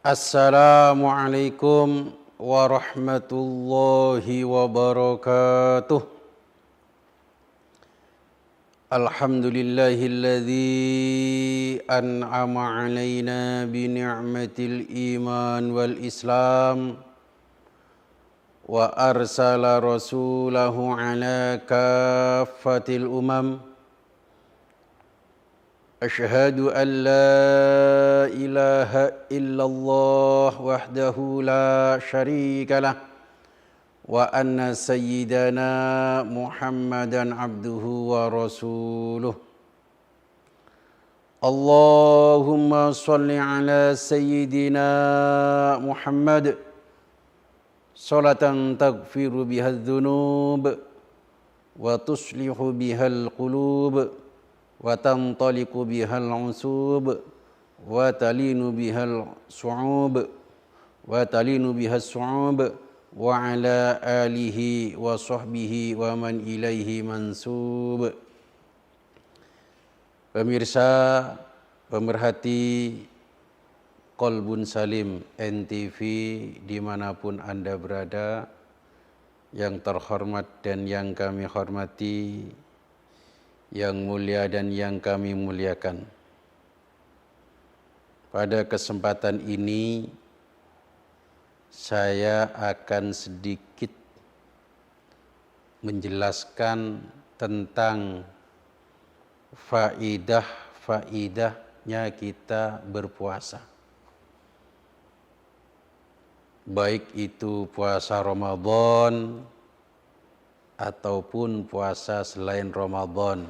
Assalamualaikum warahmatullahi wabarakatuh. Alhamdulillahilladzi an'ama alaina bi ni'matil iman wal islam wa arsala rasulahu ala kaffatil umam. Asyhadu an la ilaha illallah wahdahu la syarikalah wa anna sayyidana Muhammadan abduhu wa rasuluh. Allahumma salli ala sayyidina Muhammad salatan taghfiru bihadz dzunub wa tuslihu bihal qulub wa tantaliqu bihal usub wa talinu bihal su'ub wa ala alihi wa sahbihi wa man ilaihi mansub. Pemirsa, pemerhati Qalbun Salim NTV dimanapun Anda berada, yang terhormat dan yang kami hormati, yang mulia dan yang kami muliakan. Pada kesempatan ini saya akan sedikit menjelaskan tentang faedah-faedahnya kita berpuasa. Baik itu puasa Ramadan ataupun puasa selain Ramadan,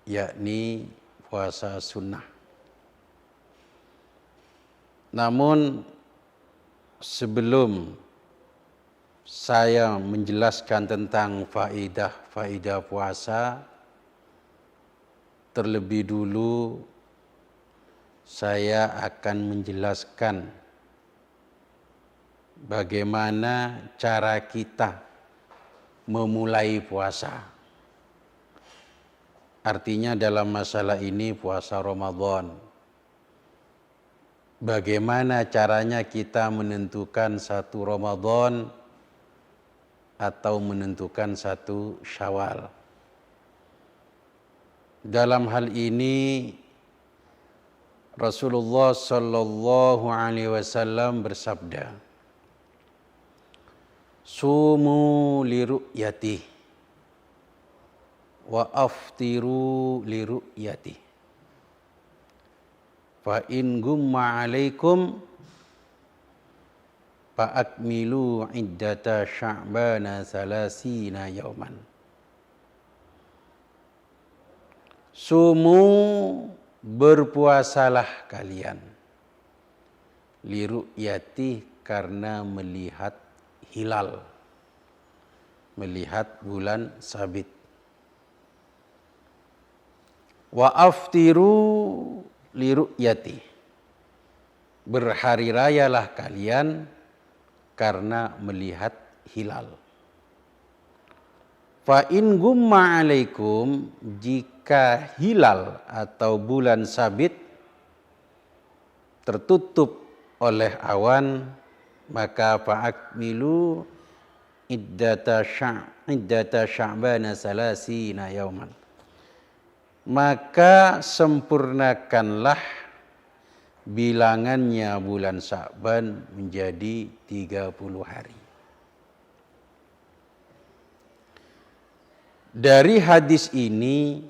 yakni puasa sunnah. Namun sebelum saya menjelaskan tentang faedah puasa, terlebih dulu saya akan menjelaskan bagaimana cara kita memulai puasa. Artinya dalam masalah ini puasa Ramadan. Bagaimana caranya kita menentukan satu Ramadan atau menentukan satu Syawal. Dalam hal ini Rasulullah sallallahu alaihi wasallam bersabda, "Sumu liru'yati wa aftiru liru'yati. Fa in gumma alaikum fa akmilu iddata sya'bana salasina yauman." Sumu, berpuasalah kalian, liru'yati, karena melihat hilal, melihat bulan sabit. Wa aftiru liru'yati, berhari rayalah kalian karena melihat hilal. Fa in gumma alaikum, jika hilal atau bulan sabit tertutup oleh awan, maka fa'akmilu iddata sya'bana salasina yauman, maka sempurnakanlah bilangannya bulan Sya'ban menjadi 30 hari. Dari hadis ini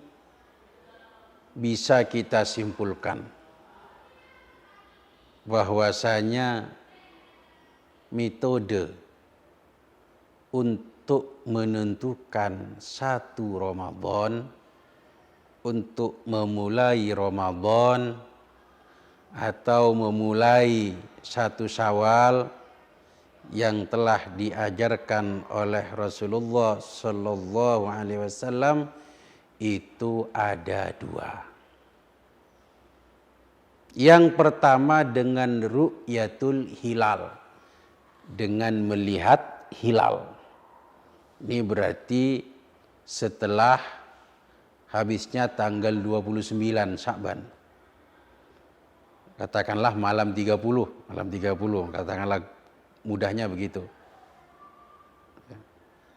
bisa kita simpulkan bahwasanya metode untuk menentukan satu Ramadan, untuk memulai Ramadan atau memulai satu Syawal yang telah diajarkan oleh Rasulullah sallallahu alaihi wasallam itu ada dua. Yang pertama dengan ru'yatul hilal, dengan melihat hilal. Ini berarti setelah habisnya tanggal 29 Sya'ban. Katakanlah malam 30, katakanlah mudahnya begitu.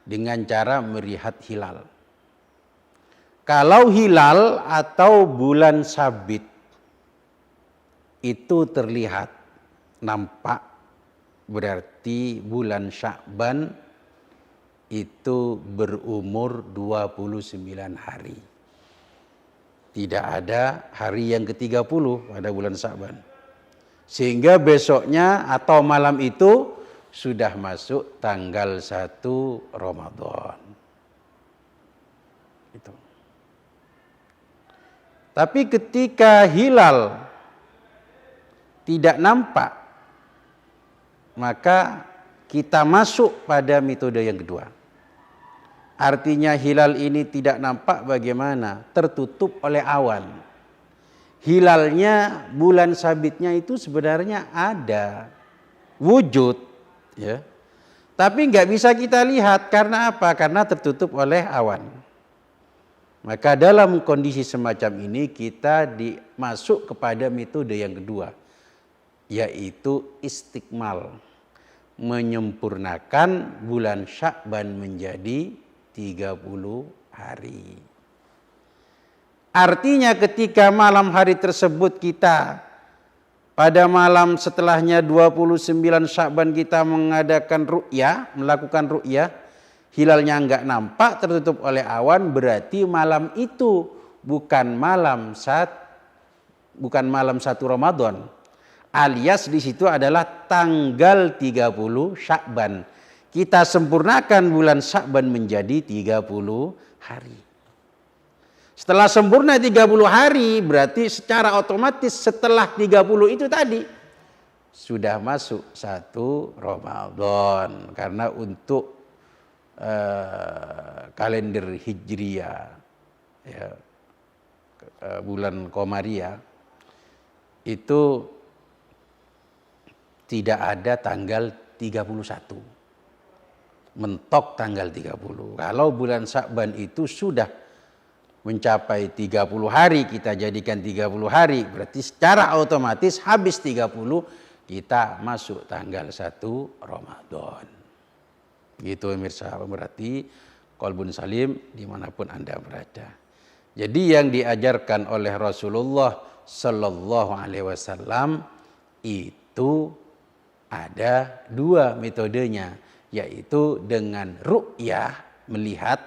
Dengan cara melihat hilal. Kalau hilal atau bulan sabit itu terlihat, nampak, berarti bulan Sya'ban itu berumur 29 hari. Tidak ada hari yang ke-30 pada bulan Sya'ban. Sehingga besoknya atau malam itu sudah masuk tanggal 1 Ramadan. Itu. Tapi ketika hilal tidak nampak, maka kita masuk pada metode yang kedua. Artinya hilal ini tidak nampak bagaimana? Tertutup oleh awan. Hilalnya, bulan sabitnya itu sebenarnya ada, wujud, ya. Tapi nggak bisa kita lihat karena apa? Karena tertutup oleh awan. Maka dalam kondisi semacam ini kita masuk kepada metode yang kedua, yaitu istikmal, menyempurnakan bulan Sya'ban menjadi 30 hari. Artinya ketika malam hari tersebut kita pada malam setelahnya 29 Sya'ban kita mengadakan ru'yah, melakukan ru'yah, hilalnya enggak nampak, tertutup oleh awan, berarti malam itu bukan malam 1 Ramadan. Alias di situ adalah tanggal 30 Sya'ban. Kita sempurnakan bulan Sya'ban menjadi 30 hari. Setelah sempurna 30 hari, berarti secara otomatis setelah 30 itu tadi sudah masuk 1 Ramadan. Karena untuk kalender Hijriyah, ya, bulan Qamariyah itu tidak ada tanggal 31. Mentok tanggal 30. Kalau bulan Sya'ban itu sudah mencapai 30 hari, kita jadikan 30 hari, berarti secara otomatis habis 30 kita masuk tanggal 1 Ramadan. Gitu pemirsa, berarti qalbun salim dimanapun Anda berada. Jadi yang diajarkan oleh Rasulullah Sallallahu Alaihi Wasallam itu ada dua metodenya, yaitu dengan ru'yah, melihat.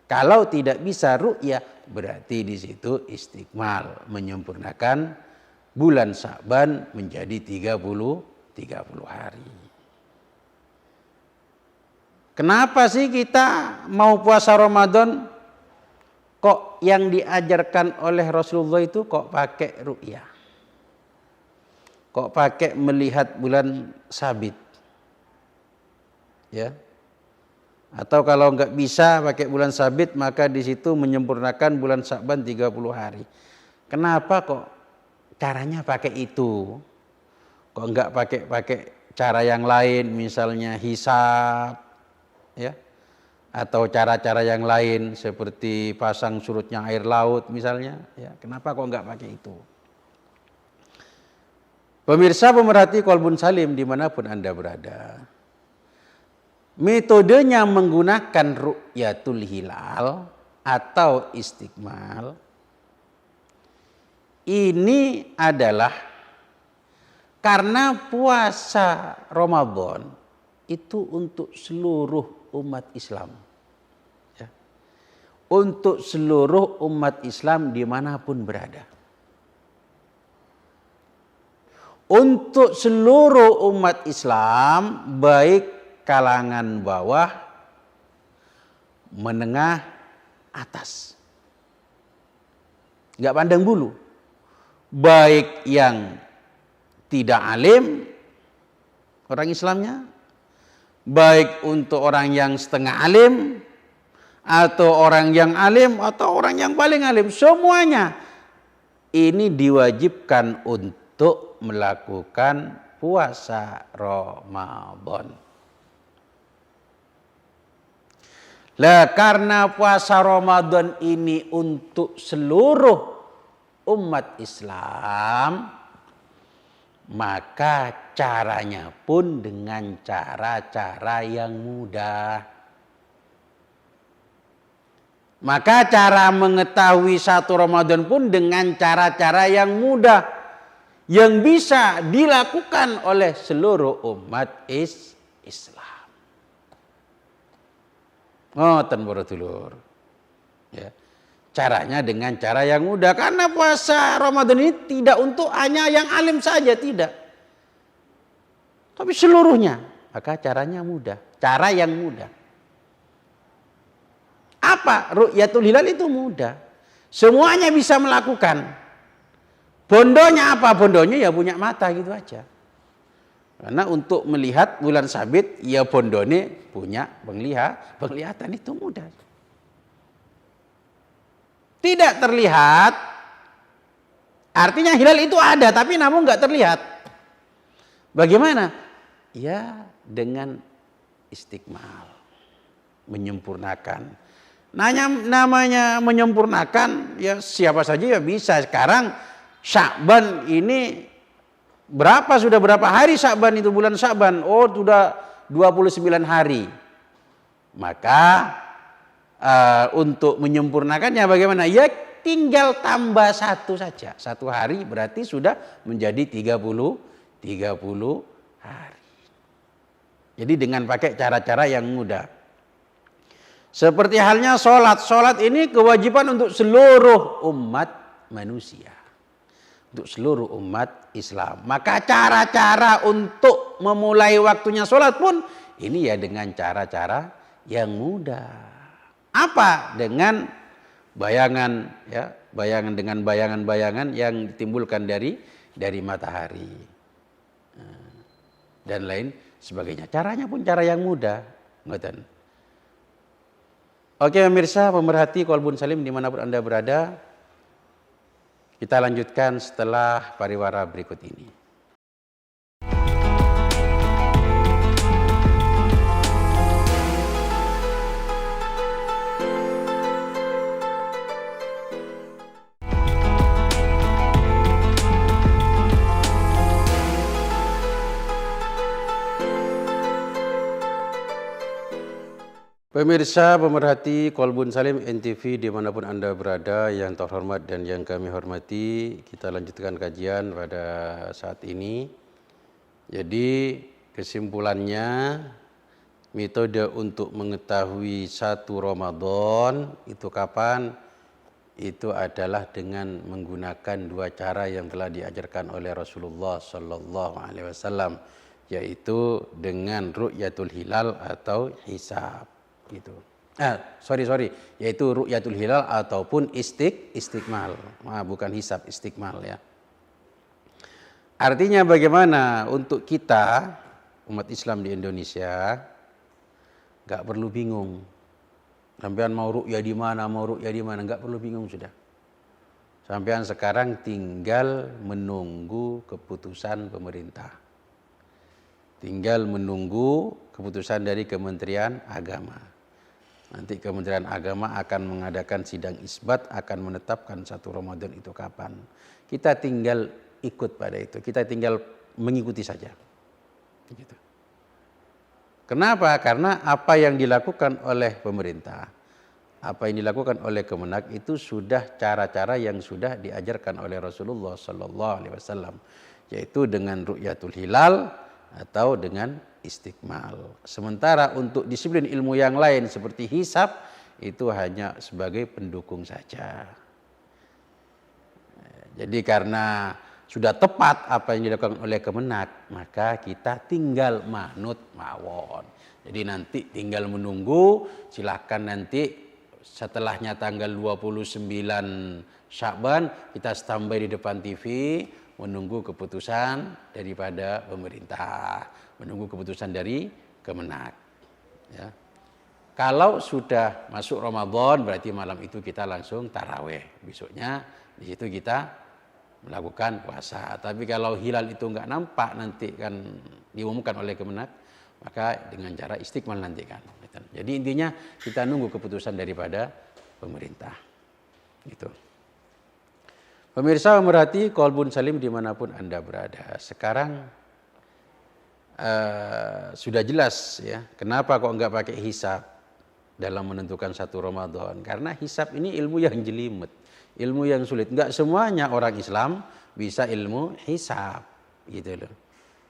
Kalau tidak bisa ru'yah, berarti di situ istikmal, menyempurnakan bulan Sya'ban menjadi 30 hari. Kenapa sih kita mau puasa Ramadan? Kok yang diajarkan oleh Rasulullah itu kok pakai ru'yah? Kok pakai melihat bulan sabit? Ya. Atau kalau enggak bisa pakai bulan sabit, maka di situ menyempurnakan bulan Sya'ban 30 hari. Kenapa kok caranya pakai itu? Kok enggak pakai cara yang lain, misalnya hisab, ya? Atau cara-cara yang lain seperti pasang surutnya air laut misalnya, ya. Kenapa kok enggak pakai itu? Pemirsa pemerhati Qalbun Salim dimanapun Anda berada, metodenya menggunakan ru'yatul hilal atau istikmal ini adalah karena puasa Ramadan itu untuk seluruh umat Islam, ya. Untuk seluruh umat Islam dimanapun berada. Untuk seluruh umat Islam, baik kalangan bawah, menengah, atas. Enggak pandang bulu. Baik yang tidak alim, orang Islamnya, baik untuk orang yang setengah alim, atau orang yang alim, atau orang yang paling alim, semuanya ini diwajibkan untuk melakukan puasa Ramadan. Lah karena puasa Ramadan ini untuk seluruh umat Islam, maka caranya pun dengan cara-cara yang mudah. Maka cara mengetahui 1 Ramadan pun dengan cara-cara yang mudah, yang bisa dilakukan oleh seluruh umat Islam. Ngoten para dulur. Ya. Caranya dengan cara yang mudah, karena puasa Ramadan ini tidak untuk hanya yang alim saja, tidak. Tapi seluruhnya, maka caranya mudah, cara yang mudah. Apa? Ru'yatul hilal itu mudah. Semuanya bisa melakukan. Bondonya apa? Bondonya ya punya mata gitu aja. Karena untuk melihat bulan sabit, ya bondone punya penglihatan itu mudah. Tidak terlihat, artinya hilal itu ada, tapi namun nggak terlihat. Bagaimana? Ya dengan istiqmal, menyempurnakan. Namanya menyempurnakan, ya siapa saja ya bisa. Sekarang Sya'ban ini sudah berapa hari Sya'ban itu, bulan Sya'ban? Oh, sudah 29 hari. Maka untuk menyempurnakannya bagaimana? Ya tinggal tambah 1 saja. 1 hari berarti sudah menjadi 30 hari. Jadi dengan pakai cara-cara yang mudah. Seperti halnya sholat. Sholat ini kewajiban untuk seluruh umat manusia. Untuk seluruh umat Islam. Maka cara-cara untuk memulai waktunya sholat pun ini ya dengan cara-cara yang mudah. Apa? Dengan bayangan, ya, dengan bayangan-bayangan yang ditimbulkan dari matahari dan lain sebagainya. Caranya pun cara yang mudah. Ngoten. Oke pemirsa, pemerhati Qalbun Salim dimanapun Anda berada, kita lanjutkan setelah pariwara berikut ini. Pemirsa, pemerhati Qalbun Salim NTV dimanapun Anda berada, yang terhormat dan yang kami hormati, kita lanjutkan kajian pada saat ini. Jadi kesimpulannya, metode untuk mengetahui 1 Ramadan itu kapan? Itu adalah dengan menggunakan 2 cara yang telah diajarkan oleh Rasulullah SAW, yaitu dengan ru'yatul hilal atau hisab. Gitu. Yaitu ru'yatul hilal ataupun istiqmal. Bukan hisab, istiqmal ya. Artinya bagaimana untuk kita umat Islam di Indonesia nggak perlu bingung. Sampean mau ru'ya di mana, nggak perlu bingung sudah. Sampean sekarang tinggal menunggu keputusan pemerintah. Tinggal menunggu keputusan dari Kementerian Agama. Nanti Kementerian Agama akan mengadakan sidang isbat, akan menetapkan 1 Ramadan itu kapan. Kita tinggal ikut pada itu, kita tinggal mengikuti saja. Begitu. Kenapa? Karena apa yang dilakukan oleh pemerintah, apa yang dilakukan oleh Kemenak itu sudah cara-cara yang sudah diajarkan oleh Rasulullah SAW, yaitu dengan ru'yatul hilal atau dengan istiqmal. Sementara untuk disiplin ilmu yang lain seperti hisab itu hanya sebagai pendukung saja. Jadi karena sudah tepat apa yang dilakukan oleh Kemenak, maka kita tinggal manut mawon. Jadi nanti tinggal menunggu, silakan nanti setelahnya tanggal 29 Sya'ban kita standby di depan TV menunggu keputusan daripada pemerintah, menunggu keputusan dari Kemenak. Ya. Kalau sudah masuk Ramadan berarti malam itu kita langsung taraweh. Besoknya di situ kita melakukan puasa. Tapi kalau hilal itu enggak nampak nanti kan diumumkan oleh Kemenak, maka dengan cara istiqmal nanti kan. Jadi intinya kita nunggu keputusan daripada pemerintah. Gitu. Pemirsa merhati Qalbun Salim dimanapun Anda berada. Sekarang sudah jelas ya, kenapa kok enggak pakai hisab dalam menentukan satu Ramadan. Karena hisab ini ilmu yang jelimet, ilmu yang sulit. Enggak semuanya orang Islam bisa ilmu hisab, gitu loh.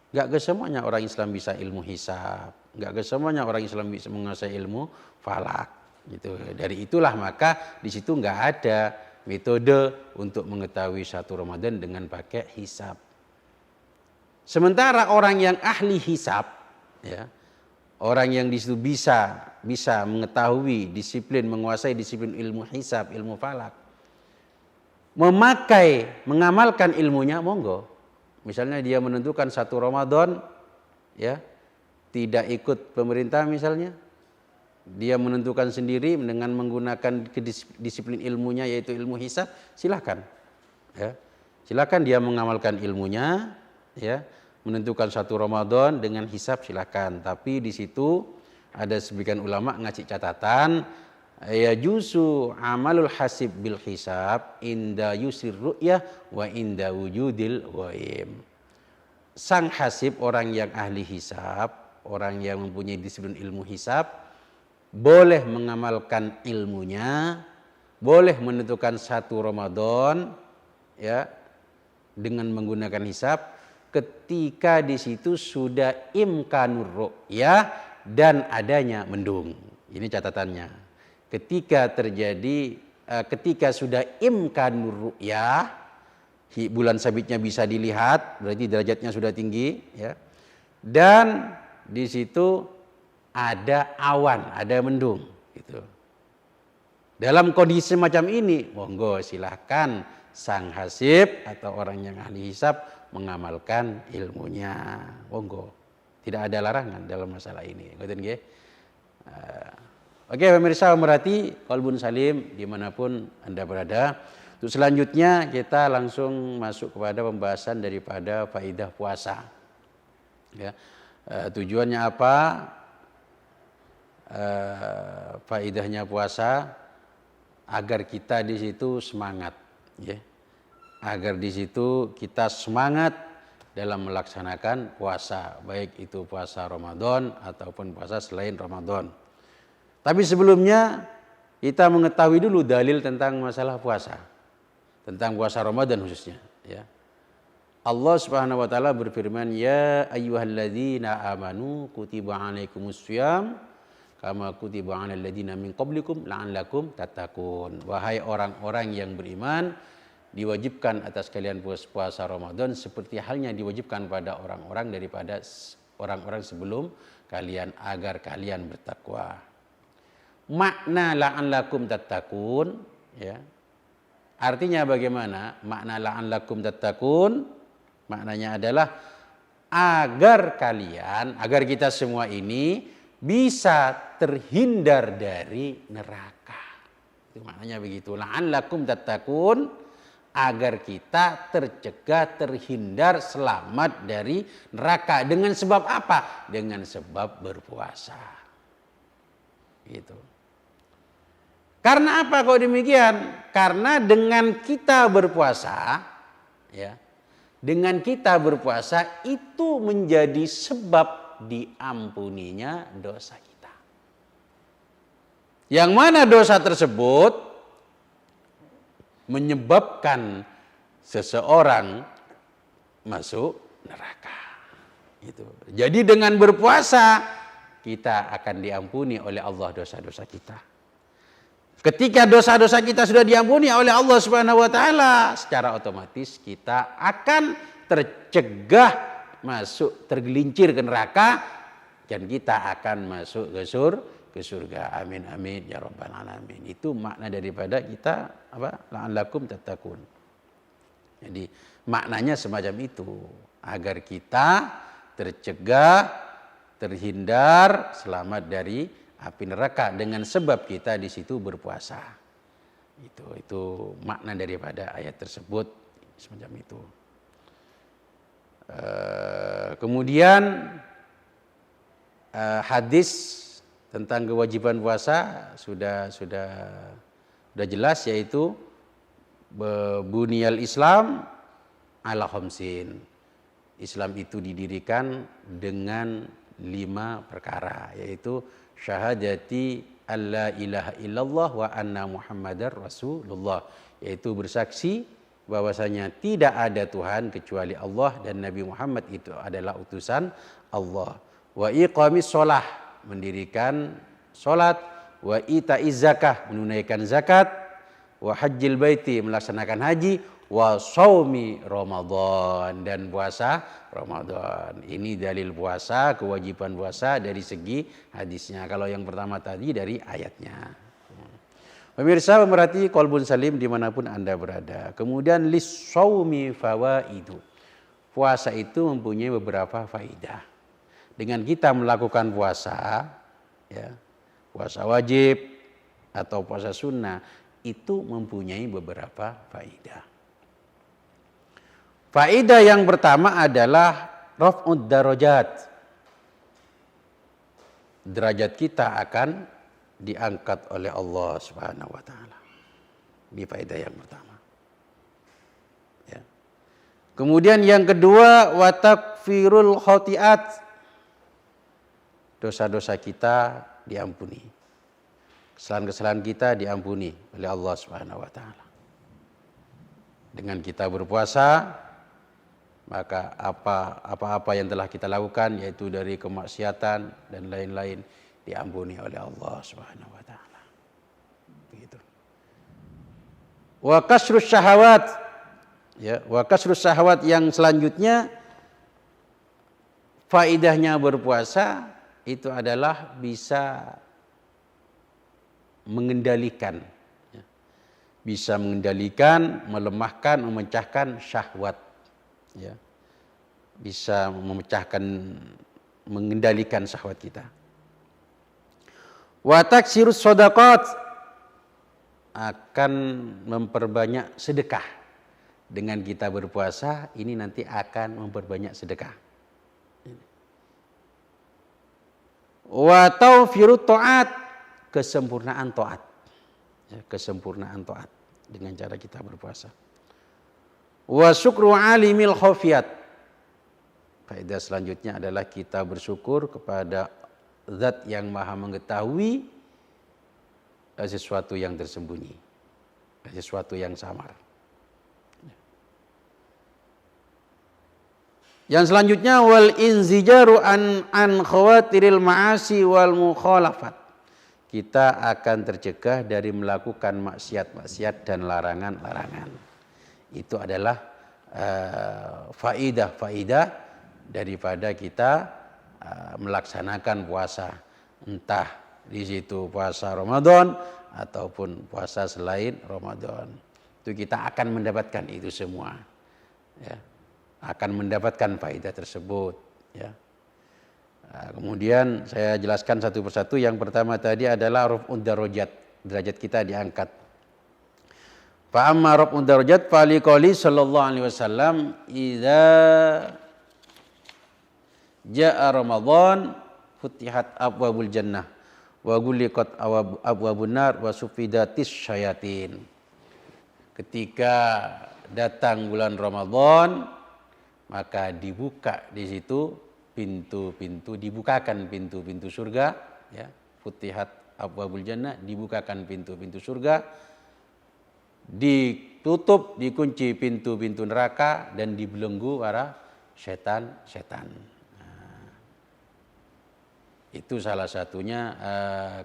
Enggak ke semuanya orang Islam bisa ilmu hisab, enggak ke semuanya orang Islam bisa menguasai ilmu falak, gitu. Dari itulah maka di situ enggak ada metode untuk mengetahui satu Ramadan dengan pakai hisab. Sementara orang yang ahli hisab, ya, orang yang di situ bisa mengetahui disiplin, menguasai disiplin ilmu hisab, ilmu falak, mengamalkan ilmunya, monggo. Misalnya dia menentukan satu Ramadan, ya, tidak ikut pemerintah misalnya, dia menentukan sendiri dengan menggunakan disiplin ilmunya yaitu ilmu hisab, silakan. Ya. Silakan dia mengamalkan ilmunya, ya, menentukan satu Ramadan dengan hisab silakan. Tapi di situ ada sebagian ulama ngasih catatan, ya juzu amalul hasib bil hisab inda yusir ru'yah wa inda wujudil waim. Sang hasib, orang yang ahli hisab, orang yang mempunyai disiplin ilmu hisab, boleh mengamalkan ilmunya, boleh menentukan satu Ramadan, ya, dengan menggunakan hisab ketika di situ sudah imkanur ru'yah dan adanya mendung. Ini catatannya. Ketika sudah imkanur ru'yah, bulan sabitnya bisa dilihat, berarti derajatnya sudah tinggi, ya. Dan di situ ada awan, ada mendung, gitu. Dalam kondisi semacam ini, monggo silahkan sang hasib atau orang yang ahli hisab mengamalkan ilmunya, monggo. Tidak ada larangan dalam masalah ini. Oke, pemirsa merhati Qalbun Salim dimanapun Anda berada. Untuk selanjutnya kita langsung masuk kepada pembahasan daripada faidah puasa. Ya, tujuannya apa? Faidahnya puasa agar kita di situ semangat, ya. Agar di situ kita semangat dalam melaksanakan puasa, baik itu puasa Ramadan ataupun puasa selain Ramadan. Tapi sebelumnya kita mengetahui dulu dalil tentang masalah puasa, tentang puasa Ramadan khususnya, ya. Allah Subhanahu wa taala berfirman, ya ayyuhalladzina amanu kutiba alaikumussyiyam kama kutiba 'alal ladzina min qablikum la'allakum tattaqun. Wahai orang-orang yang beriman, diwajibkan atas kalian puasa Ramadan seperti halnya diwajibkan pada orang-orang daripada orang-orang sebelum kalian agar kalian bertakwa. Makna la'allakum tattaqun, ya. Artinya bagaimana? Makna la'allakum tattaqun maknanya adalah agar kita semua ini bisa terhindar dari neraka. Itu maknanya begitu. La'allakum tattaqun, agar kita tercegah, terhindar, selamat dari neraka. Dengan sebab apa? Dengan sebab berpuasa. Gitu. Karena apa kok demikian? Karena dengan kita berpuasa, ya, dengan kita berpuasa itu menjadi sebab diampuninya dosa kita. Yang mana dosa tersebut menyebabkan seseorang masuk neraka. Itu. Jadi dengan berpuasa kita akan diampuni oleh Allah dosa-dosa kita. Ketika dosa-dosa kita sudah diampuni oleh Allah Subhanahu wa taala, secara otomatis kita akan tercegah tergelincir ke neraka, dan kita akan masuk ke surga. Amin amin ya rabbal alamin. Itu makna daripada kita la'allakum tattaqun. Jadi maknanya semacam itu, agar kita tercegah, terhindar, selamat dari api neraka dengan sebab kita di situ berpuasa. Itu makna daripada ayat tersebut semacam itu. Kemudian hadis tentang kewajiban puasa sudah jelas, yaitu Buniyal Islam ala khamsin. Islam itu didirikan dengan 5 perkara, yaitu syahadati alla ilaha illallah wa anna muhammadar rasulullah, yaitu bersaksi bahwasanya tidak ada Tuhan kecuali Allah dan Nabi Muhammad itu adalah utusan Allah. Wa iqamis shalah, mendirikan salat, wa itaiz zakah, menunaikan zakat, wa hajjil baiti, melaksanakan haji, wa shaumi Ramadan, dan puasa Ramadan. Ini dalil puasa, kewajiban puasa dari segi hadisnya. Kalau yang pertama tadi dari ayatnya. Pemirsa pemerhati Qalbun Salim dimanapun Anda berada. Kemudian lis shaumi fawaidu. Puasa itu mempunyai beberapa faidah. Dengan kita melakukan puasa, ya, puasa wajib atau puasa sunnah, itu mempunyai beberapa faidah. Faidah yang pertama adalah raf'ud darajat. Derajat kita akan diangkat oleh Allah Subhanahu wa taala. Ini faedah yang pertama. Ya. Kemudian yang kedua, wa takfirul khotiat. Dosa-dosa kita diampuni. Kesalahan-kesalahan kita diampuni oleh Allah Subhanahu wa taala. Dengan kita berpuasa, maka apa-apa yang telah kita lakukan, yaitu dari kemaksiatan dan lain-lain, diampuni oleh Allah Subhanahu wa taala. Begitu. Wa kasrus syahawat. Ya, wa kasrus syahawat yang selanjutnya, faidahnya berpuasa itu adalah bisa mengendalikan, ya, bisa mengendalikan, melemahkan, memecahkan syahwat, ya, bisa mengendalikan syahwat kita. Wa taksirus shadaqat, akan memperbanyak sedekah. Dengan kita berpuasa ini nanti akan memperbanyak sedekah. Wa tawfirut ta'at, kesempurnaan taat. Ya, kesempurnaan taat dengan cara kita berpuasa. Wa syukru alimil khafiyat. Faedah selanjutnya adalah kita bersyukur kepada Zat yang maha mengetahui sesuatu yang tersembunyi, sesuatu yang samar. Yang selanjutnya, wal inzijaru an khawatiril ma'asi wal mukhalafat. Kita akan tercegah dari melakukan maksiat-maksiat dan larangan-larangan. Itu adalah faidah-faidah daripada kita melaksanakan puasa, entah di situ puasa Ramadan ataupun puasa selain Ramadan. Itu kita akan mendapatkan itu semua, ya, akan mendapatkan faedah tersebut, ya. Kemudian saya jelaskan satu persatu. Yang pertama tadi adalah raf'ud darajat, derajat kita diangkat. Fa amma raf'ud darajat fa liqali sallallahu alaihi wasallam idza ja'a Ramadan futihat abwabul jannah wa guliqat abwabun nar wa sufidatis syayatin. Ketika datang bulan Ramadan, maka dibuka di situ pintu-pintu, dibukakan pintu-pintu surga, ya. Futihat abwabul jannah, dibukakan pintu-pintu surga, ditutup, dikunci pintu-pintu neraka, dan dibelenggu para setan-setan. Itu salah satunya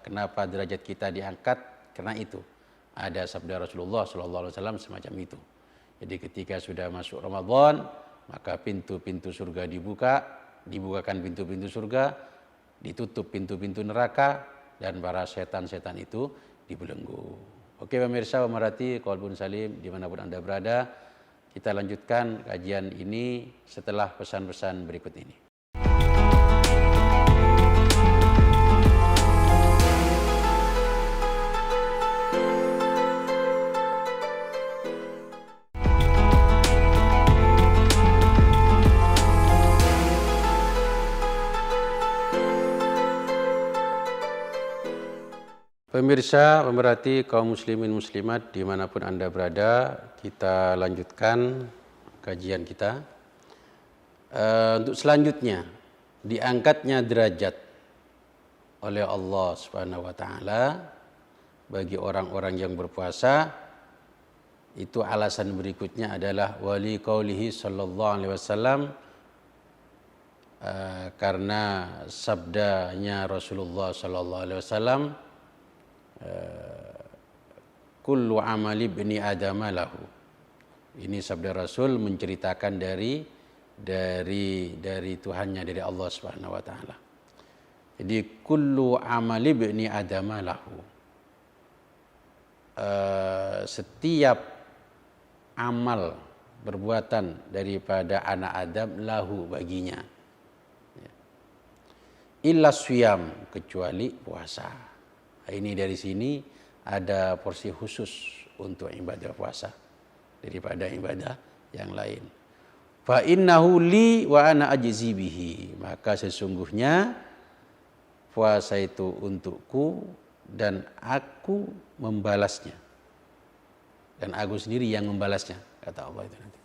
kenapa derajat kita diangkat, karena itu ada sabda Rasulullah SAW semacam itu. Jadi ketika sudah masuk Ramadan, maka pintu-pintu surga dibukakan pintu-pintu surga, ditutup pintu-pintu neraka, dan para setan-setan itu dibelenggu. Oke pemirsa pemerhati Qalbun Salim dimanapun Anda berada, kita lanjutkan kajian ini setelah pesan-pesan berikut ini. Pemirsa, pemerhati kaum muslimin muslimat dimanapun Anda berada, kita lanjutkan kajian kita. Untuk selanjutnya, diangkatnya derajat oleh Allah Subhanahu wa taala bagi orang-orang yang berpuasa, itu alasan berikutnya adalah wali qaulihi sallallahu alaihi wasallam, karena sabdanya Rasulullah sallallahu alaihi wasallam, kullu amali ibni adam lahu. Ini sabda Rasul menceritakan dari Tuhannya, dari Allah Subhanahu wa taala. Jadi kullu amali ibni adam lahu. Setiap amal perbuatan daripada anak Adam lahu baginya. Illa siyam, kecuali puasa. Ini dari sini ada porsi khusus untuk ibadah puasa daripada ibadah yang lain. Fa innahu li wa ana ajzi bihi, maka sesungguhnya puasa itu untukku dan aku membalasnya. Dan aku sendiri yang membalasnya, kata Allah itu nanti.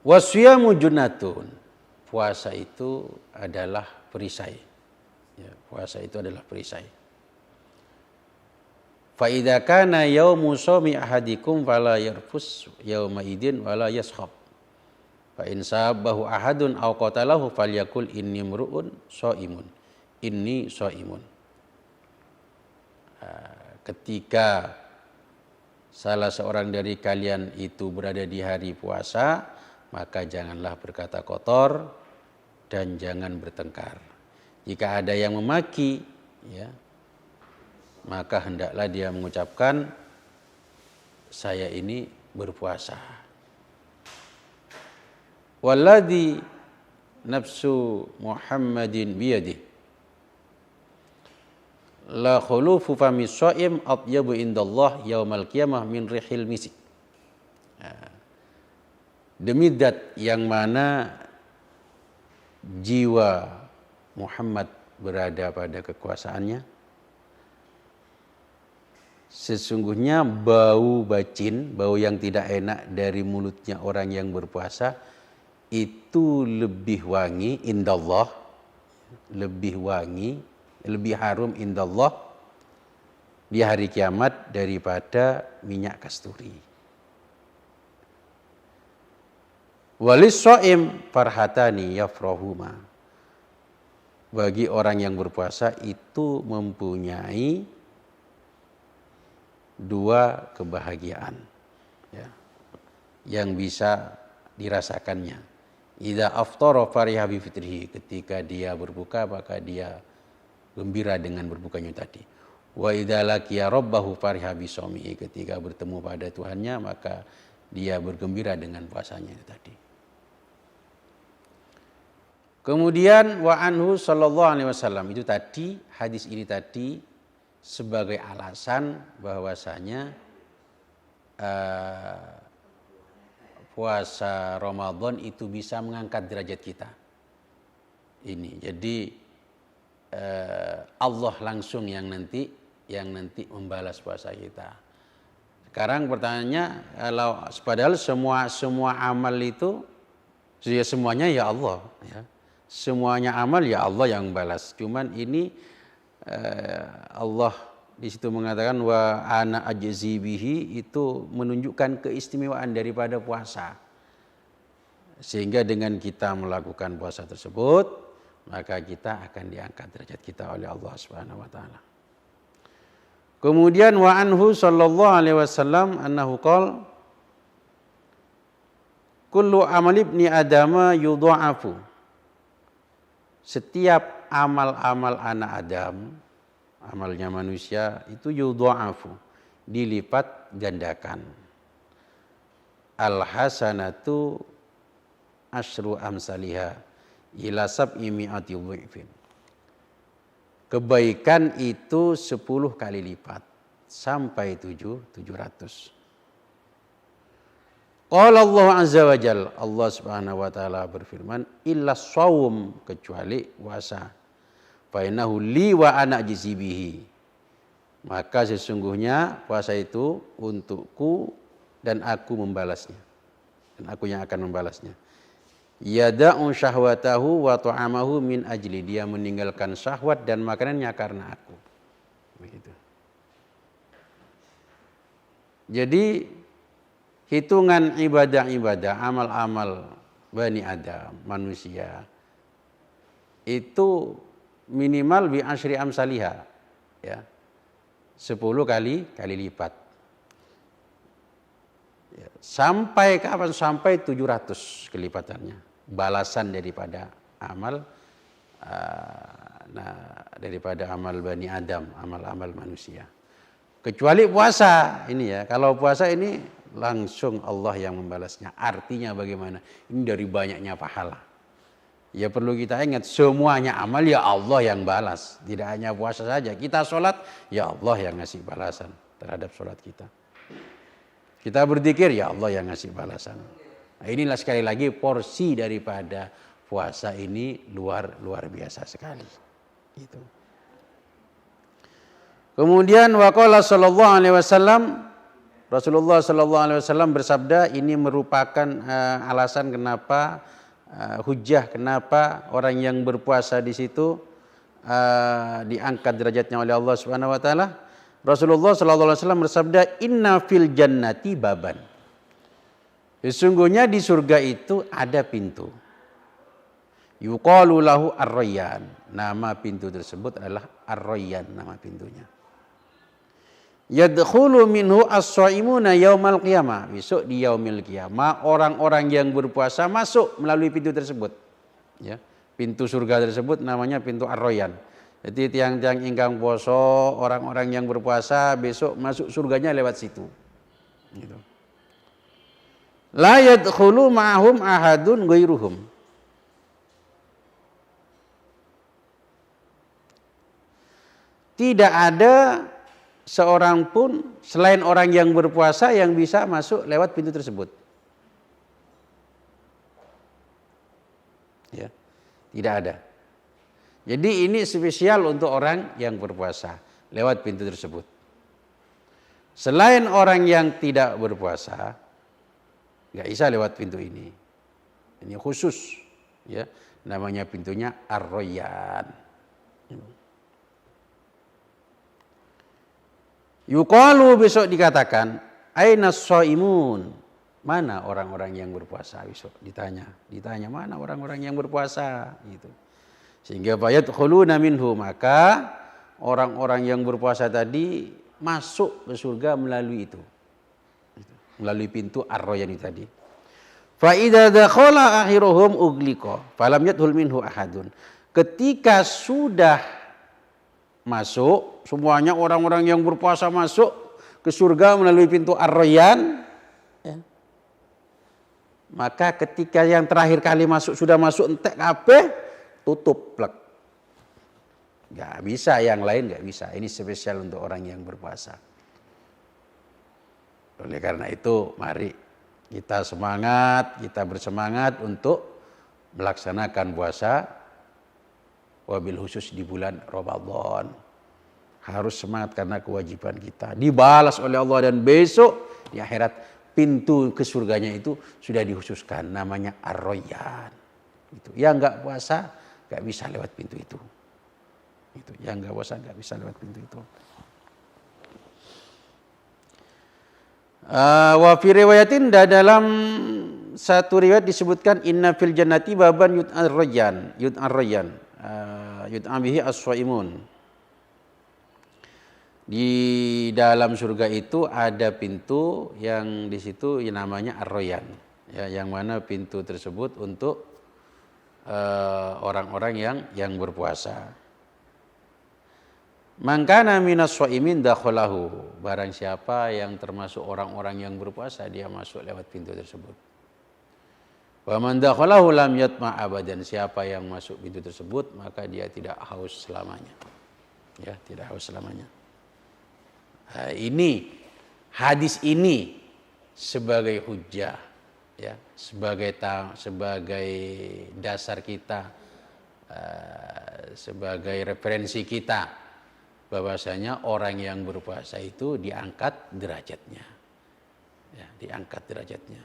Wasyamu junnatun, puasa itu adalah perisai. Ya, puasa itu adalah perisai. Fa idza kana yaumu shaumi ahadikum fala yarfus yauma idin wala yashab. Fa in sabahu ahadun aw qatalahu falyakul inni mru'un shaimun. Inni shaimun. Ketika salah seorang dari kalian itu berada di hari puasa, maka janganlah berkata kotor dan jangan bertengkar. Jika ada yang memaki, ya, maka hendaklah dia mengucapkan, saya ini berpuasa. Walladzi nafsu Muhammadin biyadih, la khulufu fami shaim atyabu indallah yaumal qiyamah min rihil misik. Demi zat yang mana jiwa Muhammad berada pada kekuasaannya, sesungguhnya bau bacin, bau yang tidak enak dari mulutnya orang yang berpuasa itu lebih wangi indallah, lebih wangi, lebih harum indallah di hari kiamat daripada minyak kasturi. Walis shaim farhatani yafrahuma, bagi orang yang berpuasa itu mempunyai dua kebahagiaan, ya, yang bisa dirasakannya. Idza aftara fariha bi fitrihi, ketika dia berbuka maka dia gembira dengan berbukanya tadi. Wa idza laqiya rabbahu fariha bi shaumihi, ketika bertemu pada Tuhannya maka dia bergembira dengan puasanya itu tadi. Kemudian wa anhu sallallahu alaihi wasallam, itu tadi, hadis ini tadi sebagai alasan bahwasanya puasa Ramadan itu bisa mengangkat derajat kita. Ini jadi Allah langsung yang nanti membalas puasa kita. Sekarang pertanyaannya, padahal semua amal itu ya semuanya ya Allah, ya. Semuanya amal ya Allah yang balas. Cuman ini Allah di situ mengatakan wa ana ajzi bihi, itu menunjukkan keistimewaan daripada puasa. Sehingga dengan kita melakukan puasa tersebut, maka kita akan diangkat derajat kita oleh Allah Subhanahu wa taala. Kemudian wa anhu sallallahu alaihi wasallam annahu qala kullu amal ibni adama yudha'afu, setiap amal-amal anak Adam, amalnya manusia itu yudha'afu, dilipat gandakan. Al hasanatu asyru amsalihha ila sab'i mi'ati dhifin. Kebaikan itu 10 kali lipat sampai 700. Qala Allah azza wa jalla, Allah Subhanahu wa taala berfirman, illa shaum, kecuali puasa. fa innahu li wa ana ajzi bihi. Maka sesungguhnya puasa itu untukku dan aku membalasnya. Dan aku yang akan membalasnya. Yada'u syahwatahu wa ta'amahu min ajli. Dia meninggalkan syahwat dan makanannya karena aku. Begitu. Jadi hitungan ibadah-ibadah, amal-amal Bani Adam, manusia, itu minimal bi asyri amsalihah, ya. 10 kali lipat. Ya, sampai kapan? Sampai 700 kelipatannya. Balasan daripada amal daripada amal Bani Adam, amal-amal manusia. Kecuali puasa ini ya. Kalau puasa ini langsung Allah yang membalasnya. Artinya bagaimana? Ini dari banyaknya pahala. Ya perlu kita ingat semuanya amal ya Allah yang balas. Tidak hanya puasa saja. Kita sholat ya Allah yang ngasih balasan terhadap sholat kita. Kita berzikir ya Allah yang ngasih balasan. Nah, inilah sekali lagi porsi daripada puasa ini luar biasa sekali. Gitu. Kemudian waqala sallallahu alaihi wasallam, Rasulullah sallallahu alaihi wasallam bersabda, ini merupakan alasan kenapa hujjah kenapa orang yang berpuasa di situ diangkat derajatnya oleh Allah Subhanahu wa taala. Rasulullah sallallahu alaihi wasallam bersabda, "Inna fil jannati baban." Sesungguhnya di surga itu ada pintu. Yuqalu lahu ar-rayyan. Nama pintu tersebut adalah ar-rayyan, nama pintunya. Yadkhulu minhu as-shaimuna yaumal qiyamah. Besok di yaumil qiyamah orang-orang yang berpuasa masuk melalui pintu tersebut. Ya, pintu surga tersebut namanya pintu ar-rayyan. Jadi tiang-tiang ingkang poso, orang-orang yang berpuasa besok masuk surganya lewat situ. Gitu. La yadkhulu ma'hum ahadun ghairuhum. Tidak ada seorang pun selain orang yang berpuasa yang bisa masuk lewat pintu tersebut. Ya, tidak ada. Jadi ini spesial untuk orang yang berpuasa lewat pintu tersebut. Selain orang yang tidak berpuasa, nggak bisa lewat pintu ini. Ini khusus, ya, namanya pintunya ar-rayyan. Yuqalu, besok dikatakan, aina shaimun? Mana orang-orang yang berpuasa besok? Ditanya mana orang-orang yang berpuasa gitu. Sehingga yadkhuluna minhu, maka orang-orang yang berpuasa tadi masuk ke surga melalui itu. Melalui pintu ar-rayyan tadi. Fa idza dakhala akhiruhum ugliqa falam yadkhul minhu ahadun. Ketika sudah masuk, semuanya orang-orang yang berpuasa masuk ke surga melalui pintu ar-rayyan, ya. Maka ketika yang terakhir kali masuk sudah masuk entek kabeh, tutup plek. Gak bisa, yang lain gak bisa. Ini spesial untuk orang yang berpuasa. Oleh karena itu, mari kita semangat, kita bersemangat untuk melaksanakan puasa, wabil khusus di bulan Ramadan. Harus semangat karena kewajiban kita. Dibalas oleh Allah dan besok di akhirat pintu ke surganya itu sudah dikhususkan. Namanya ar-rayyan. Gitu. Yang enggak puasa enggak bisa lewat pintu itu. Gitu. Yang enggak puasa enggak bisa lewat pintu itu. Wa fi riwayatin, dalam satu riwayat disebutkan inna fil jannati baban yud'ar rayyan yud'a bihi as-shaimun. Di dalam surga itu ada pintu yang di situ namanya ar-rayyan, ya, yang mana pintu tersebut untuk orang-orang yang berpuasa. Man kana minas shaimin dakhalahu, barang siapa yang termasuk orang-orang yang berpuasa dia masuk lewat pintu tersebut. Wa man dakhalahu lam yatma abadan, siapa yang masuk pintu tersebut maka dia tidak haus selamanya. Ya, tidak haus selamanya. Nah, ini hadis ini sebagai hujjah, ya, sebagai dasar kita sebagai referensi kita bahwasanya orang yang berpuasa itu diangkat derajatnya. Ya, diangkat derajatnya.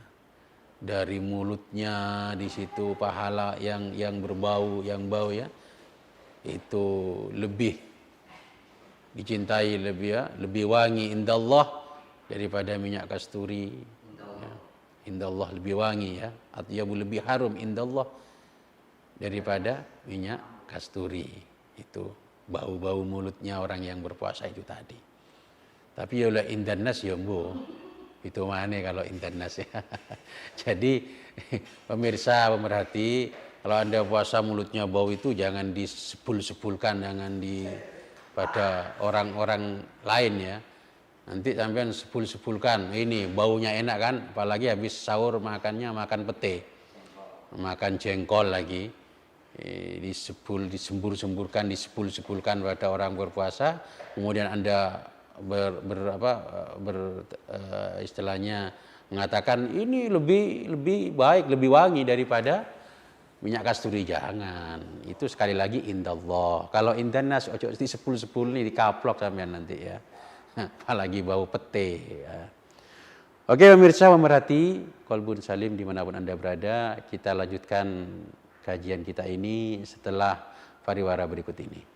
Dari mulutnya di situ pahala yang berbau, yang bau ya. Itu lebih dicintai, lebih wangi indallah daripada minyak kasturi. Ya. Indallah lebih wangi ya, atyabu lebih harum indallah daripada minyak kasturi. Itu bau-bau mulutnya orang yang berpuasa itu tadi. Tapi ya oleh indanas ya mbo. Itu mana kalau indanas ya. Jadi pemirsa pemerhati, kalau Anda puasa mulutnya bau itu jangan disebul-sebulkan, jangan pada orang-orang lain ya. Nanti sampean sebul-sebulkan, ini baunya enak kan, apalagi habis sahur makannya makan pete. Makan jengkol lagi. Disembur-semburkan, disebul-sebulkan pada orang berpuasa, kemudian Anda istilahnya mengatakan ini lebih baik, lebih wangi daripada minyak kasturi. Jangan. Itu sekali lagi indallah. Kalau indanas ojo disebul-sebul nih dikaplok sampean nanti ya. Apalagi bau pete ya. Oke pemirsa pemerhati Qalbun Salim dimanapun Anda berada, kita lanjutkan kajian kita ini setelah pariwara berikut ini.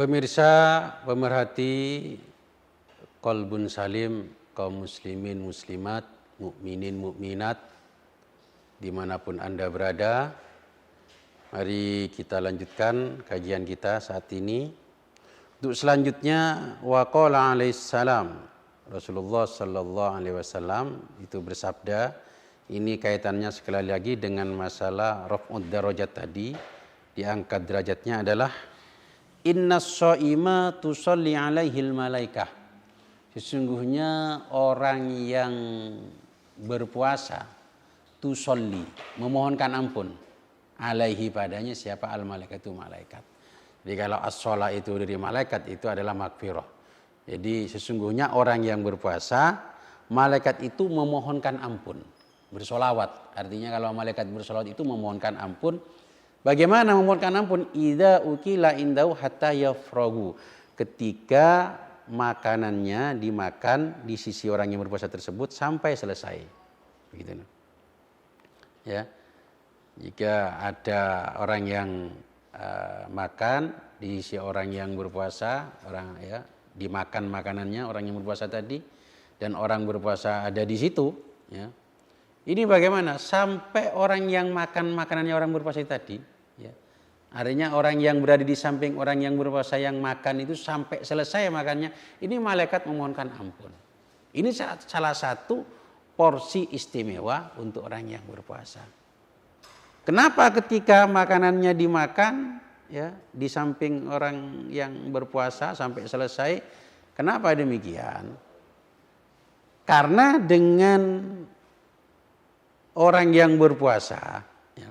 Pemirsa, pemerhati Qalbun Salim, kaum muslimin, muslimat, mukminin, mukminat, dimanapun Anda berada, mari kita lanjutkan kajian kita saat ini. Untuk selanjutnya, waqala alaihissalam, Rasulullah sallallahu alaihi wasallam itu bersabda, ini kaitannya sekali lagi dengan masalah raf'ud darajat tadi, diangkat derajatnya adalah innas shaima tusalli alaihil malaikah. Sesungguhnya orang yang berpuasa tusolli, memohonkan ampun, alaihi padanya siapa? Al malaikatu malaikat. Jadi kalau as-sholah itu dari malaikat itu adalah magfirah. Jadi sesungguhnya orang yang berpuasa, malaikat itu memohonkan ampun, bersolawat. Artinya kalau malaikat bersolawat itu memohonkan ampun. Bagaimana memohonkan ampun? Idza ukila indau hatta yafragu. Ketika makanannya dimakan di sisi orang yang berpuasa tersebut sampai selesai. Begitu. Ya. Jika ada orang yang makan di sisi orang yang berpuasa, orang ya, dimakan makanannya orang yang berpuasa tadi dan orang berpuasa ada di situ, ya. Ini bagaimana? Sampai orang yang makan makanannya orang berpuasa tadi, ya. Artinya orang yang berada di samping orang yang berpuasa yang makan itu sampai selesai makannya, ini malaikat memohonkan ampun. Ini salah satu porsi istimewa untuk orang yang berpuasa. Kenapa ketika makanannya dimakan, ya, di samping orang yang berpuasa sampai selesai? Kenapa demikian? Karena dengan orang yang berpuasa, ya,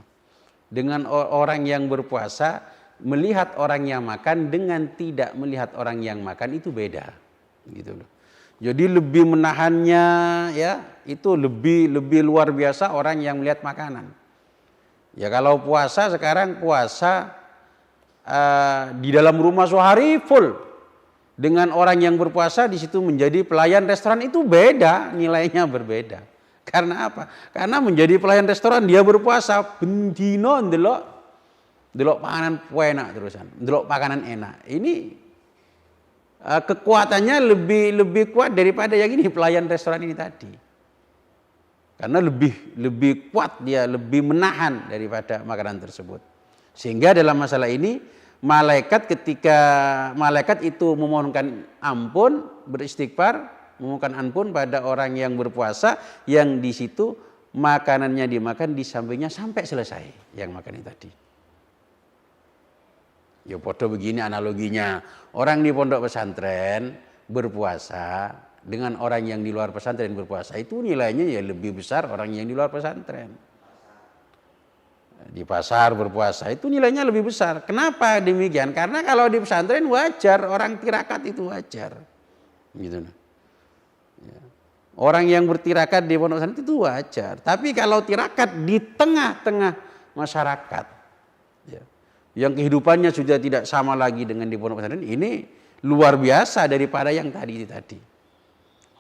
dengan orang yang berpuasa melihat orang yang makan dengan tidak melihat orang yang makan itu beda, gitu loh. Jadi lebih menahannya, ya, itu lebih luar biasa orang yang melihat makanan. Ya kalau puasa sekarang puasa di dalam rumah sehari full dengan orang yang berpuasa di situ menjadi pelayan restoran itu beda, nilainya berbeda. Karena apa? Karena menjadi pelayan restoran dia berpuasa bendino ndelok panganan enak terusan, ndelok makanan enak. Ini kekuatannya lebih kuat daripada yang ini pelayan restoran ini tadi. Karena lebih kuat dia, lebih menahan daripada makanan tersebut. Sehingga dalam masalah ini ketika malaikat itu memohonkan ampun, beristighfar, memohonkan ampun pada orang yang berpuasa yang di situ makanannya dimakan di sampingnya sampai selesai yang makan itu tadi. Ya podo begini analoginya, orang di pondok pesantren berpuasa, dengan orang yang di luar pesantren berpuasa, itu nilainya ya lebih besar orang yang di luar pesantren. Di pasar berpuasa itu nilainya lebih besar. Kenapa demikian? Karena kalau di pesantren wajar, orang tirakat itu wajar. Gitu. Ya. Orang yang bertirakat di pondok pesantren itu wajar. Tapi kalau tirakat di tengah-tengah masyarakat, ya, yang kehidupannya sudah tidak sama lagi dengan di pondok pesantren, ini luar biasa daripada yang tadi.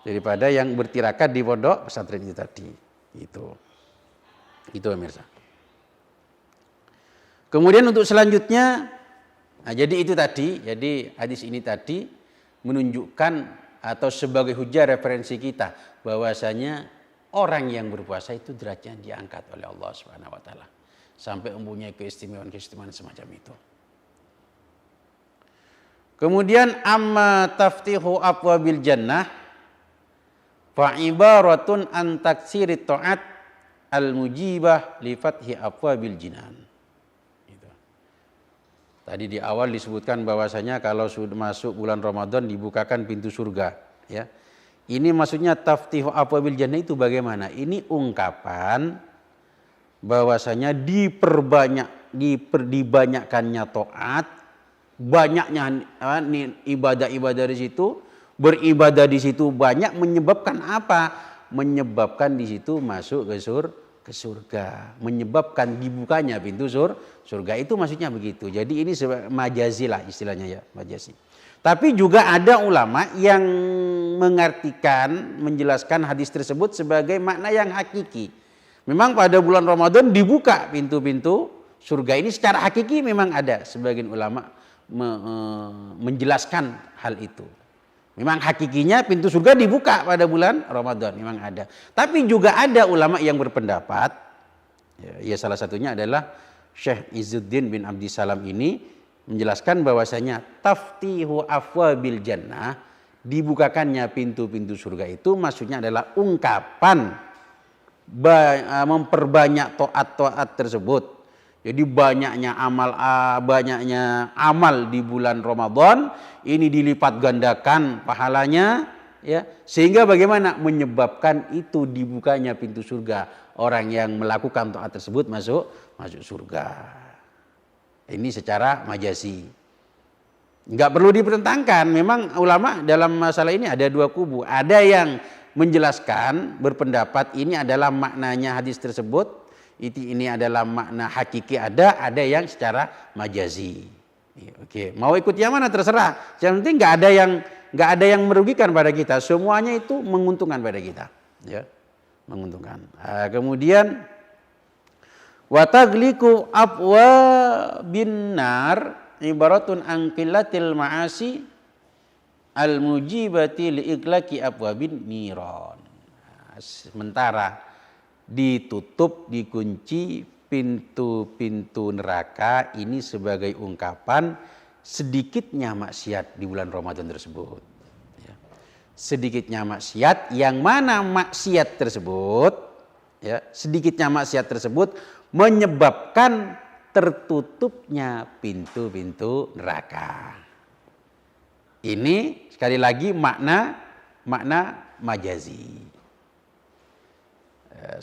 Daripada yang bertirakat di pondok pesantren itu tadi. Itu pemirsa. Kemudian untuk selanjutnya, nah jadi itu tadi, jadi hadis ini tadi menunjukkan atau sebagai hujah referensi kita bahwasanya orang yang berpuasa itu derajatnya diangkat oleh Allah Subhanahu wa taala sampai mempunyai keistimewaan semacam itu. Kemudian amma taftihu abwabil jannah fa ibaratun an taksiri ta'at al mujibah li fathi abwabil jinan. Tadi di awal disebutkan bahwasanya kalau sudah masuk bulan Ramadan dibukakan pintu surga, ya. Ini maksudnya taftihu abwabil jannah itu bagaimana? Ini ungkapan bahwasanya dibanyakkannya taat, banyaknya ibadah-ibadah di situ, beribadah di situ banyak menyebabkan apa? Menyebabkan di situ masuk ke surga, menyebabkan dibukanya pintu surga, itu maksudnya begitu. Jadi ini majazi lah istilahnya, ya, majazi. Tapi juga ada ulama yang menjelaskan hadis tersebut sebagai makna yang hakiki. Memang pada bulan Ramadan dibuka pintu-pintu surga ini secara hakiki, memang ada sebagian ulama menjelaskan hal itu. Memang hakikinya pintu surga dibuka pada bulan Ramadan, memang ada. Tapi juga ada ulama yang berpendapat, ya salah satunya adalah Syekh Izzuddin bin Abdissalam ini menjelaskan bahwasanya taftihu afwabil jannah, dibukakannya pintu-pintu surga itu maksudnya adalah ungkapan memperbanyak taat-taat tersebut. Jadi banyaknya amal di bulan Ramadan ini dilipat gandakan pahalanya, ya, sehingga bagaimana menyebabkan itu dibukanya pintu surga, orang yang melakukan taat tersebut masuk surga. Ini secara majazi, nggak perlu dipertentangkan. Memang ulama dalam masalah ini ada dua kubu. Ada yang menjelaskan berpendapat ini adalah maknanya hadis tersebut, ini adalah makna hakiki, ada yang secara majazi. Oke, mau ikut yang mana terserah. Yang penting nggak ada yang merugikan pada kita. Semuanya itu menguntungkan pada kita, ya, menguntungkan. Kemudian watagliku abwa binar ibaratun angkilatil ma'asi al mujibati li iglaki abwabin niron. Sementara ditutup, dikunci pintu-pintu neraka ini sebagai ungkapan sedikitnya maksiat di bulan Ramadan tersebut. Ya. Sedikitnya maksiat, yang mana maksiat tersebut, ya, sedikitnya maksiat tersebut menyebabkan tertutupnya pintu-pintu neraka. Ini sekali lagi makna majazi.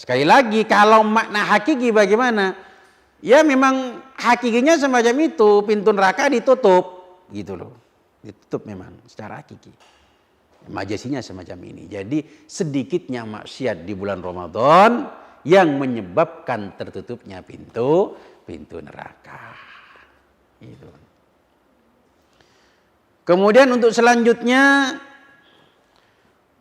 Sekali lagi, kalau makna hakiki bagaimana? Ya memang hakikinya semacam itu, pintu neraka ditutup, gitu loh. Ditutup memang secara hakiki. Majazinya semacam ini. Jadi sedikitnya maksiat di bulan Ramadan yang menyebabkan tertutupnya pintu neraka. Gitu. Kemudian untuk selanjutnya,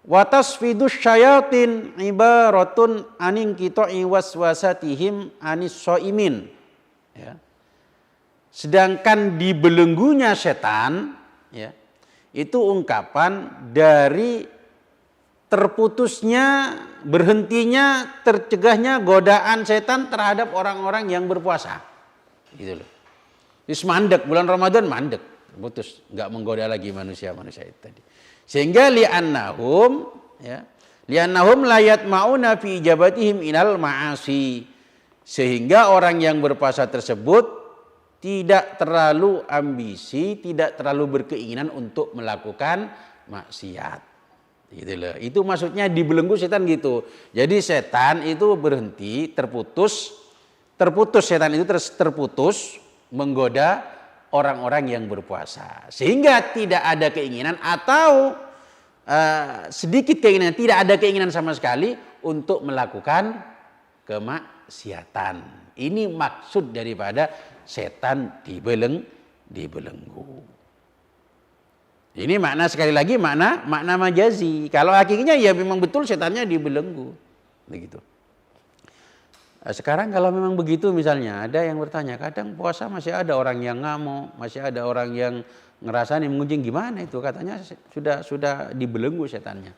wa tasfidus syayatin ibaratun aning qita'i waswasatihim anis shaimin, ya. Sedangkan dibelenggunya setan, ya, itu ungkapan dari terputusnya, berhentinya, tercegahnya godaan setan terhadap orang-orang yang berpuasa. Gitu loh. Terus mandek, bulan Ramadan mandek, putus, enggak menggoda lagi manusia itu tadi. Sehingga li'annahum la yatma'una fi ijabatihim inal ma'asi. Sehingga orang yang berpuasa tersebut tidak terlalu ambisi, tidak terlalu berkeinginan untuk melakukan maksiat. Gitu loh. Itu maksudnya dibelenggu setan gitu. Jadi setan itu berhenti, terputus setan itu terputus menggoda orang-orang yang berpuasa. Sehingga tidak ada keinginan atau sedikit keinginan, tidak ada keinginan sama sekali untuk melakukan kemaksiatan. Ini maksud daripada setan dibelenggu. Ini makna sekali lagi makna majazi. Kalau hakikatnya ya memang betul setannya dibelenggu. Begitu. Sekarang kalau memang begitu misalnya ada yang bertanya, kadang puasa masih ada orang yang ngamuk, masih ada orang yang ngerasa nih mengunjing, gimana itu? Katanya sudah dibelenggu setannya.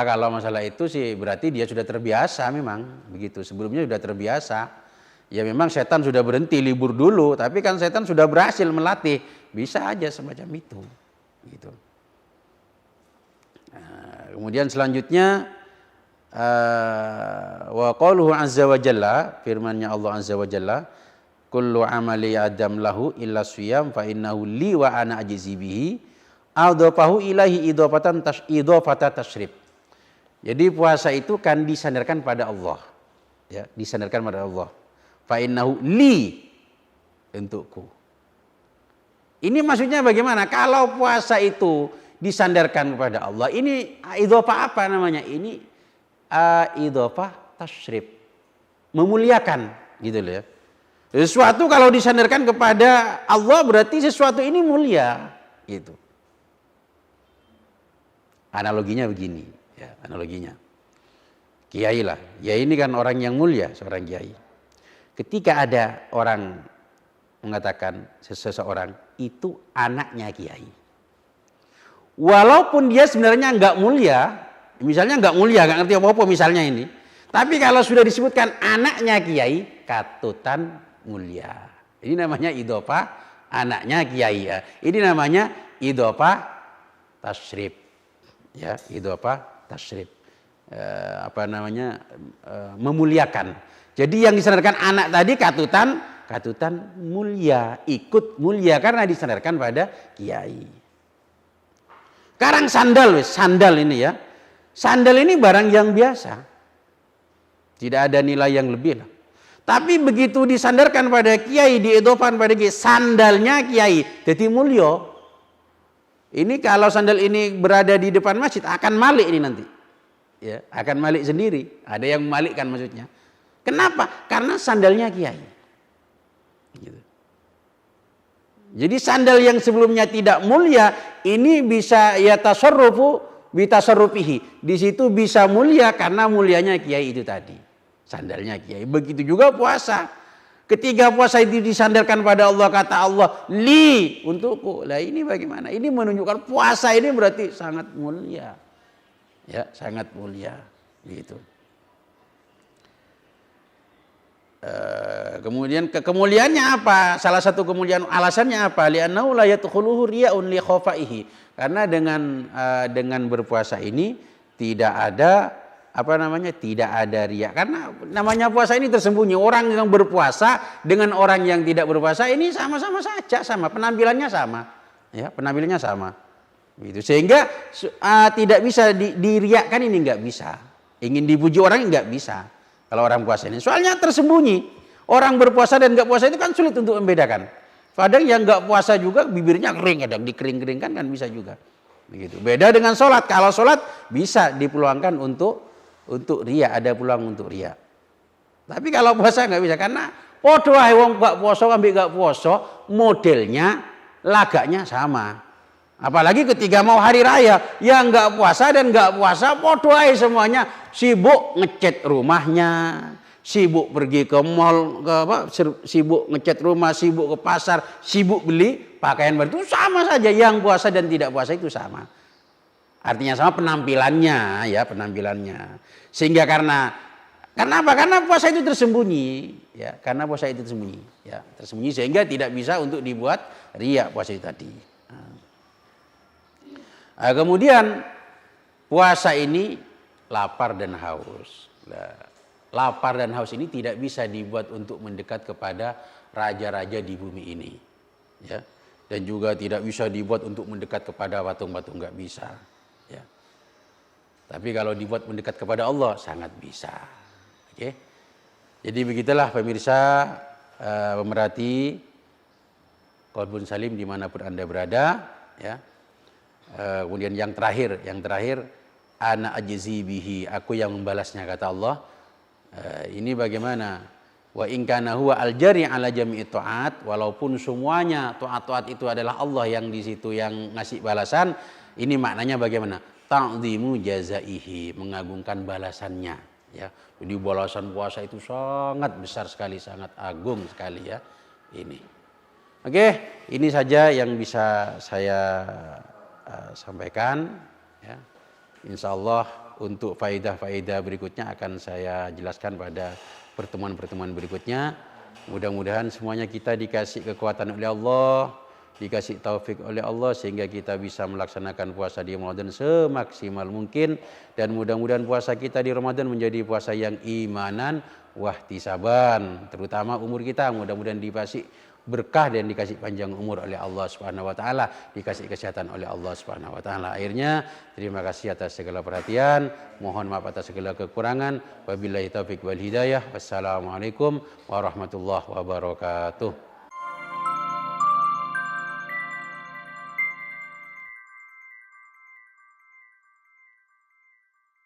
Kalau masalah itu sih berarti dia sudah terbiasa memang begitu. Sebelumnya sudah terbiasa. Ya memang setan sudah berhenti libur dulu, tapi kan setan sudah berhasil melatih. Bisa aja semacam itu. Gitu. Kemudian selanjutnya wa qauluhu azza wa jalla, firman-Nya Allah azza wa jalla, kullu amali adam lahu illa siyam fa innahu li wa ana ajzi bihi adhafahu ilahi idhafata tasyrif. Jadi puasa itu kan disandarkan pada Allah. Ya, disandarkan pada Allah. Fa innahu li, untukku. Ini maksudnya bagaimana? Kalau puasa itu disandarkan kepada Allah, ini idhofah apa namanya? Ini idhofah tasyrif, memuliakan, gitu loh ya. Sesuatu kalau disandarkan kepada Allah berarti sesuatu ini mulia, gitu. Analoginya begini, ya, analoginya. Kiai lah, ya ini kan orang yang mulia, seorang kiai. Ketika ada orang mengatakan seseorang itu anaknya kiai, walaupun dia sebenarnya nggak mulia, misalnya nggak mulia, nggak ngerti apa-apa misalnya ini, tapi kalau sudah disebutkan anaknya kiai, katutan mulia. Ini namanya idhofah anaknya kiai. Ya. Ini namanya idhofah tasyrif. Ya, idhofah tasyrif. Memuliakan. Jadi yang disandarkan anak tadi katutan mulia, ikut mulia karena disandarkan pada kiai. Sekarang sandal ini ya. Sandal ini barang yang biasa. Tidak ada nilai yang lebih lah. Tapi begitu disandarkan pada kiai, diidhofahkan pada kiai, sandalnya kiai jadi mulia. Ini kalau sandal ini berada di depan masjid akan malik ini nanti. Ya, akan malik sendiri. Ada yang memalikkan maksudnya. Kenapa? Karena sandalnya kiai. Gitu. Jadi sandal yang sebelumnya tidak mulia ini bisa ya tasarrufu bitasarrufihi. Di situ bisa mulia karena mulianya kiai itu tadi. Sandalnya kiai. Begitu juga puasa. Ketika puasa itu disandarkan pada Allah, kata Allah, li, untukku. Lah ini bagaimana? Ini menunjukkan puasa ini berarti sangat mulia. Ya, sangat mulia. Gitu. Kemudian kemuliaannya apa? Salah satu kemuliaan alasannya apa? Li'annahu la yadkhuluhu riya'un li khafaihi. Karena dengan berpuasa ini tidak ada tidak ada riya. Karena namanya puasa ini tersembunyi. Orang yang berpuasa dengan orang yang tidak berpuasa ini sama-sama saja, sama penampilannya sama. Ya, penampilannya sama. Gitu. Sehingga tidak bisa diriakkan, ini enggak bisa. Ingin dipuji orang enggak bisa. Kalau orang puasa ini, soalnya tersembunyi. Orang berpuasa dan enggak puasa itu kan sulit untuk membedakan. Kadang yang enggak puasa juga bibirnya kering, kadang dikering-keringkan kan bisa juga. Begitu. Beda dengan sholat. Kalau sholat bisa dipeluangkan untuk riya, ada peluang untuk riya. Tapi kalau puasa enggak bisa, karena podo ae wong enggak puasa ambek enggak puasa, modelnya lagaknya sama. Apalagi ketika mau hari raya, yang enggak puasa dan enggak puasa podo ae semuanya sibuk ngecat rumahnya, sibuk pergi ke mall, sibuk ngecat rumah, sibuk ke pasar, sibuk beli pakaian baru. Itu sama saja, yang puasa dan tidak puasa itu sama. Artinya sama penampilannya, ya penampilannya. Sehingga karena apa? Karena puasa itu tersembunyi, ya. Karena puasa itu tersembunyi, ya, tersembunyi sehingga tidak bisa untuk dibuat riya puasa itu tadi. Kemudian puasa ini lapar dan haus. Lapar dan haus ini tidak bisa dibuat untuk mendekat kepada raja-raja di bumi ini, ya. Dan juga tidak bisa dibuat untuk mendekat kepada patung-patung, nggak bisa. Ya. Tapi kalau dibuat mendekat kepada Allah sangat bisa. Oke. Jadi begitulah pemirsa, pemerhati Qalbun Salim dimanapun Anda berada, ya. Kemudian yang terakhir ana ajzi bihi, aku yang membalasnya, kata Allah. Ini bagaimana? Wa in kana huwa al-jari ala jami'i ta'at, walaupun semuanya taat-taat itu adalah Allah yang di situ yang ngasih balasan, ini maknanya bagaimana? Ta'dhimu jazaihi, mengagungkan balasannya, ya. Jadi balasan puasa itu sangat besar sekali, sangat agung sekali, ya. Ini. Oke, ini saja yang bisa saya sampaikan, ya. Insya Allah untuk faedah-faedah berikutnya akan saya jelaskan pada pertemuan-pertemuan berikutnya. Mudah-mudahan semuanya kita dikasih kekuatan oleh Allah, dikasih taufik oleh Allah sehingga kita bisa melaksanakan puasa di Ramadan semaksimal mungkin, dan mudah-mudahan puasa kita di Ramadan menjadi puasa yang imanan wahtisaban, terutama umur kita mudah-mudahan dikasih berkah dan dikasih panjang umur oleh Allah Subhanahu wa taala, dikasih kesehatan oleh Allah Subhanahu wa taala. Akhirnya terima kasih atas segala perhatian, mohon maaf atas segala kekurangan. Wabillahi taufik wal hidayah. Wassalamualaikum warahmatullahi wabarakatuh.